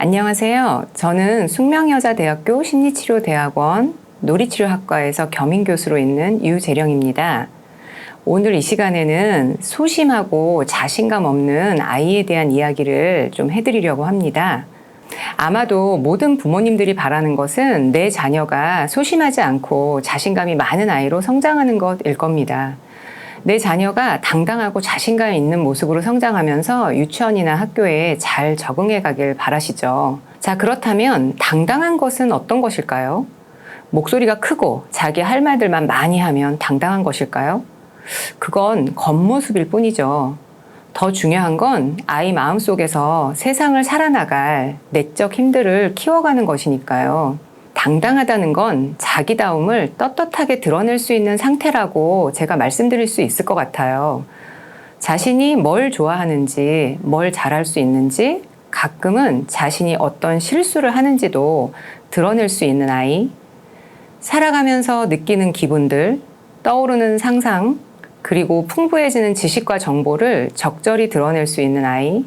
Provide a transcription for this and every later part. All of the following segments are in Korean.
안녕하세요. 저는 숙명여자대학교 심리치료대학원 놀이치료학과에서 겸임교수로 있는 유재령입니다. 오늘 이 시간에는 소심하고 자신감 없는 아이에 대한 이야기를 좀 해드리려고 합니다. 아마도 모든 부모님들이 바라는 것은 내 자녀가 소심하지 않고 자신감이 많은 아이로 성장하는 것일 겁니다. 내 자녀가 당당하고 자신감 있는 모습으로 성장하면서 유치원이나 학교에 잘 적응해 가길 바라시죠. 자, 그렇다면 당당한 것은 어떤 것일까요? 목소리가 크고 자기 할 말들만 많이 하면 당당한 것일까요? 그건 겉모습일 뿐이죠. 더 중요한 건 아이 마음속에서 세상을 살아나갈 내적 힘들을 키워가는 것이니까요. 당당하다는 건 자기다움을 떳떳하게 드러낼 수 있는 상태라고 제가 말씀드릴 수 있을 것 같아요. 자신이 뭘 좋아하는지, 뭘 잘할 수 있는지, 가끔은 자신이 어떤 실수를 하는지도 드러낼 수 있는 아이, 살아가면서 느끼는 기분들, 떠오르는 상상, 그리고 풍부해지는 지식과 정보를 적절히 드러낼 수 있는 아이,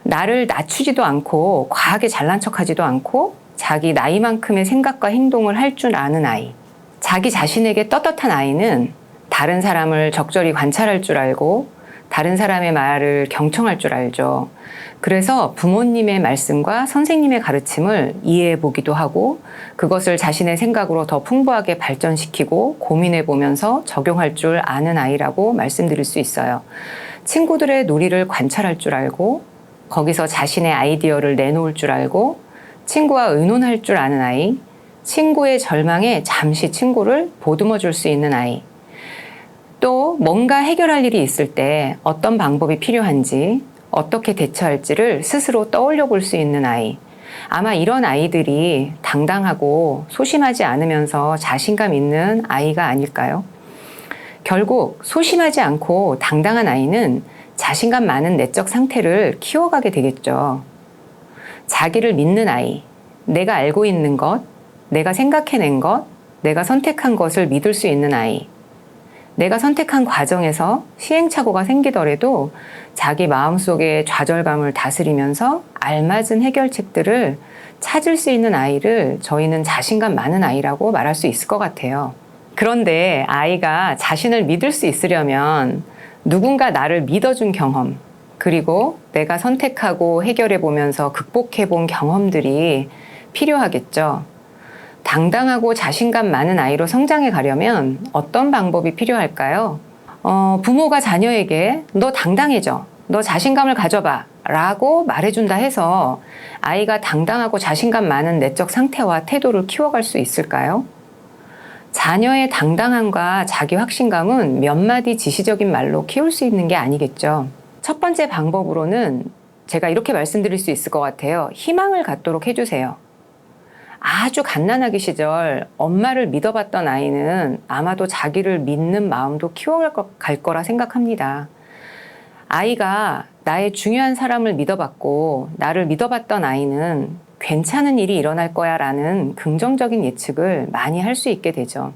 나를 낮추지도 않고 과하게 잘난 척하지도 않고 자기 나이만큼의 생각과 행동을 할 줄 아는 아이. 자기 자신에게 떳떳한 아이는 다른 사람을 적절히 관찰할 줄 알고 다른 사람의 말을 경청할 줄 알죠. 그래서 부모님의 말씀과 선생님의 가르침을 이해해 보기도 하고 그것을 자신의 생각으로 더 풍부하게 발전시키고 고민해 보면서 적용할 줄 아는 아이라고 말씀드릴 수 있어요. 친구들의 놀이를 관찰할 줄 알고 거기서 자신의 아이디어를 내놓을 줄 알고 친구와 의논할 줄 아는 아이, 친구의 절망에 잠시 친구를 보듬어 줄 수 있는 아이, 또 뭔가 해결할 일이 있을 때 어떤 방법이 필요한지, 어떻게 대처할지를 스스로 떠올려 볼 수 있는 아이. 아마 이런 아이들이 당당하고 소심하지 않으면서 자신감 있는 아이가 아닐까요? 결국 소심하지 않고 당당한 아이는 자신감 많은 내적 상태를 키워가게 되겠죠. 자기를 믿는 아이, 내가 알고 있는 것, 내가 생각해낸 것, 내가 선택한 것을 믿을 수 있는 아이, 내가 선택한 과정에서 시행착오가 생기더라도 자기 마음속의 좌절감을 다스리면서 알맞은 해결책들을 찾을 수 있는 아이를 저희는 자신감 많은 아이라고 말할 수 있을 것 같아요. 그런데 아이가 자신을 믿을 수 있으려면 누군가 나를 믿어준 경험, 그리고 내가 선택하고 해결해보면서 극복해본 경험들이 필요하겠죠. 당당하고 자신감 많은 아이로 성장해 가려면 어떤 방법이 필요할까요? 부모가 자녀에게 너 당당해져, 너 자신감을 가져봐 라고 말해준다 해서 아이가 당당하고 자신감 많은 내적 상태와 태도를 키워갈 수 있을까요? 자녀의 당당함과 자기 확신감은 몇 마디 지시적인 말로 키울 수 있는 게 아니겠죠. 첫 번째 방법으로는 제가 이렇게 말씀드릴 수 있을 것 같아요. 희망을 갖도록 해주세요. 아주 갓난아기 시절 엄마를 믿어봤던 아이는 아마도 자기를 믿는 마음도 키워갈 거라 생각합니다. 아이가 나의 중요한 사람을 믿어봤고 나를 믿어봤던 아이는 괜찮은 일이 일어날 거야 라는 긍정적인 예측을 많이 할 수 있게 되죠.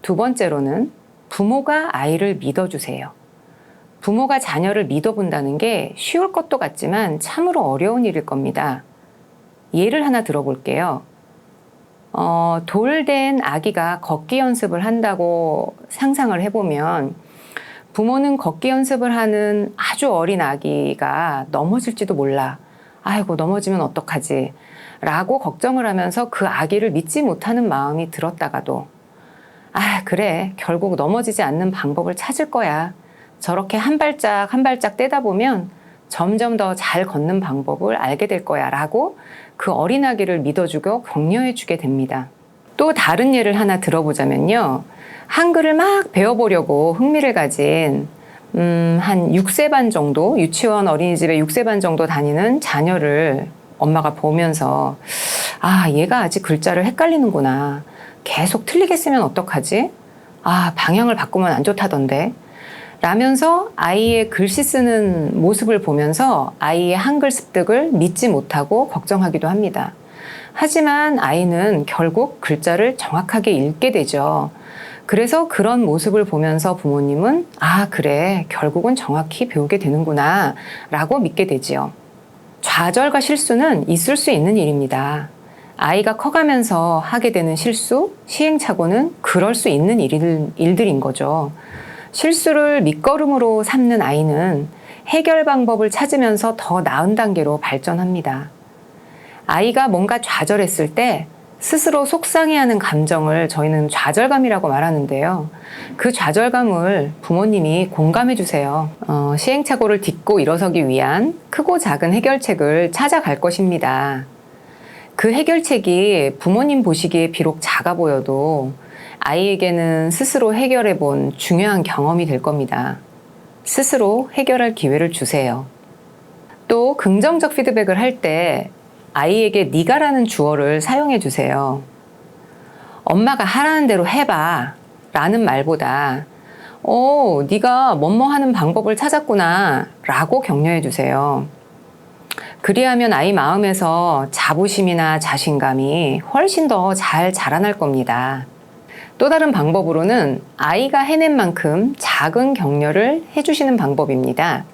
두 번째로는 부모가 아이를 믿어주세요. 부모가 자녀를 믿어본다는 게 쉬울 것도 같지만 참으로 어려운 일일 겁니다. 예를 하나 들어볼게요. 돌된 아기가 걷기 연습을 한다고 상상을 해보면 부모는 걷기 연습을 하는 아주 어린 아기가 넘어질지도 몰라. 아이고, 넘어지면 어떡하지? 라고 걱정을 하면서 그 아기를 믿지 못하는 마음이 들었다가도 그래, 결국 넘어지지 않는 방법을 찾을 거야. 저렇게 한 발짝 한 발짝 떼다 보면 점점 더 잘 걷는 방법을 알게 될 거야 라고 그 어린아기를 믿어주고 격려해주게 됩니다. 또 다른 예를 하나 들어보자면요. 한글을 막 배워보려고 흥미를 가진 한 6세 반 정도, 유치원 어린이집에 6세 반 정도 다니는 자녀를 엄마가 보면서 얘가 아직 글자를 헷갈리는구나. 계속 틀리게 쓰면 어떡하지? 방향을 바꾸면 안 좋다던데. 라면서 아이의 글씨 쓰는 모습을 보면서 아이의 한글 습득을 믿지 못하고 걱정하기도 합니다. 하지만 아이는 결국 글자를 정확하게 읽게 되죠. 그래서 그런 모습을 보면서 부모님은 그래, 결국은 정확히 배우게 되는구나 라고 믿게 되지요. 좌절과 실수는 있을 수 있는 일입니다. 아이가 커가면서 하게 되는 실수, 시행착오는 그럴 수 있는 일들인 거죠. 실수를 밑거름으로 삼는 아이는 해결 방법을 찾으면서 더 나은 단계로 발전합니다. 아이가 뭔가 좌절했을 때 스스로 속상해하는 감정을 저희는 좌절감이라고 말하는데요. 그 좌절감을 부모님이 공감해 주세요. 시행착오를 딛고 일어서기 위한 크고 작은 해결책을 찾아갈 것입니다. 그 해결책이 부모님 보시기에 비록 작아 보여도 아이에게는 스스로 해결해 본 중요한 경험이 될 겁니다. 스스로 해결할 기회를 주세요. 또 긍정적 피드백을 할 때 아이에게 네가라는 주어를 사용해 주세요. 엄마가 하라는 대로 해봐 라는 말보다 네가 뭐뭐 하는 방법을 찾았구나 라고 격려해 주세요. 그리하면 아이 마음에서 자부심이나 자신감이 훨씬 더 잘 자라날 겁니다. 또 다른 방법으로는 아이가 해낸 만큼 작은 격려를 해주시는 방법입니다.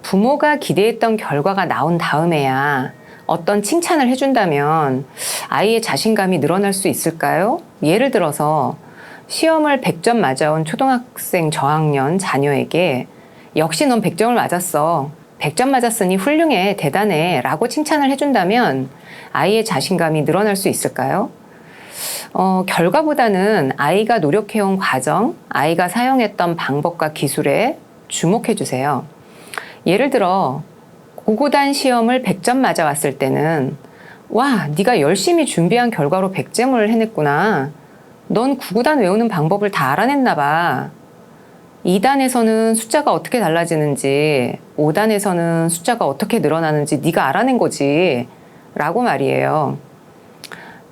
부모가 기대했던 결과가 나온 다음에야 어떤 칭찬을 해준다면 아이의 자신감이 늘어날 수 있을까요? 예를 들어서 시험을 100점 맞아온 초등학생 저학년 자녀에게 역시 넌 100점을 맞았어. 100점 맞았으니 훌륭해, 대단해 라고 칭찬을 해준다면 아이의 자신감이 늘어날 수 있을까요? 결과보다는 아이가 노력해온 과정, 아이가 사용했던 방법과 기술에 주목해 주세요. 예를 들어 고구단 시험을 100점 맞아왔을 때는 와, 네가 열심히 준비한 결과로 100점을 해냈구나. 넌 구구단 외우는 방법을 다 알아냈나 봐. 2단에서는 숫자가 어떻게 달라지는지, 5단에서는 숫자가 어떻게 늘어나는지 네가 알아낸 거지 라고 말이에요.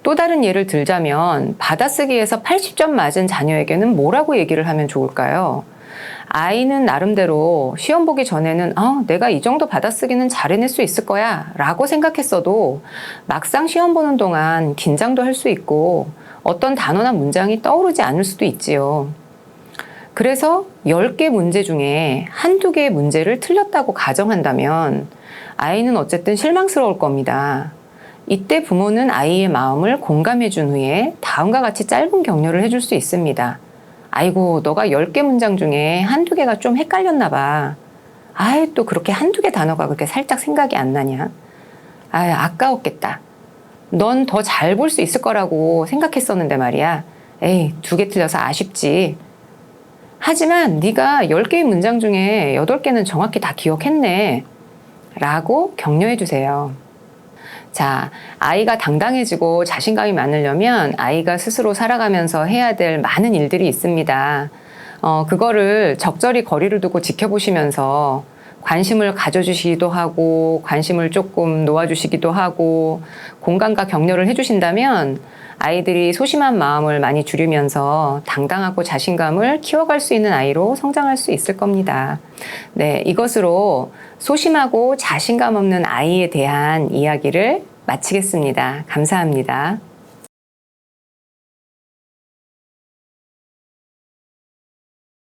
또 다른 예를 들자면 받아쓰기에서 80점 맞은 자녀에게는 뭐라고 얘기를 하면 좋을까요? 아이는 나름대로 시험 보기 전에는 내가 이 정도 받아쓰기는 잘 해낼 수 있을 거야 라고 생각했어도 막상 시험 보는 동안 긴장도 할 수 있고 어떤 단어나 문장이 떠오르지 않을 수도 있지요. 그래서 10개 문제 중에 한두 개의 문제를 틀렸다고 가정한다면 아이는 어쨌든 실망스러울 겁니다. 이때 부모는 아이의 마음을 공감해 준 후에 다음과 같이 짧은 격려를 해줄 수 있습니다. 아이고, 너가 10개 문장 중에 한두 개가 좀 헷갈렸나 봐. 또 그렇게 한두 개 단어가 그렇게 살짝 생각이 안 나냐? 아까웠겠다. 넌 더 잘 볼 수 있을 거라고 생각했었는데 말이야. 2개 틀려서 아쉽지. 하지만 네가 10개의 문장 중에 8개는 정확히 다 기억했네. 라고 격려해 주세요. 자, 아이가 당당해지고 자신감이 많으려면 아이가 스스로 살아가면서 해야 될 많은 일들이 있습니다. 그거를 적절히 거리를 두고 지켜보시면서 관심을 가져주시기도 하고 관심을 조금 놓아주시기도 하고 공감과 격려를 해주신다면 아이들이 소심한 마음을 많이 줄이면서 당당하고 자신감을 키워갈 수 있는 아이로 성장할 수 있을 겁니다. 네, 이것으로 소심하고 자신감 없는 아이에 대한 이야기를 마치겠습니다. 감사합니다.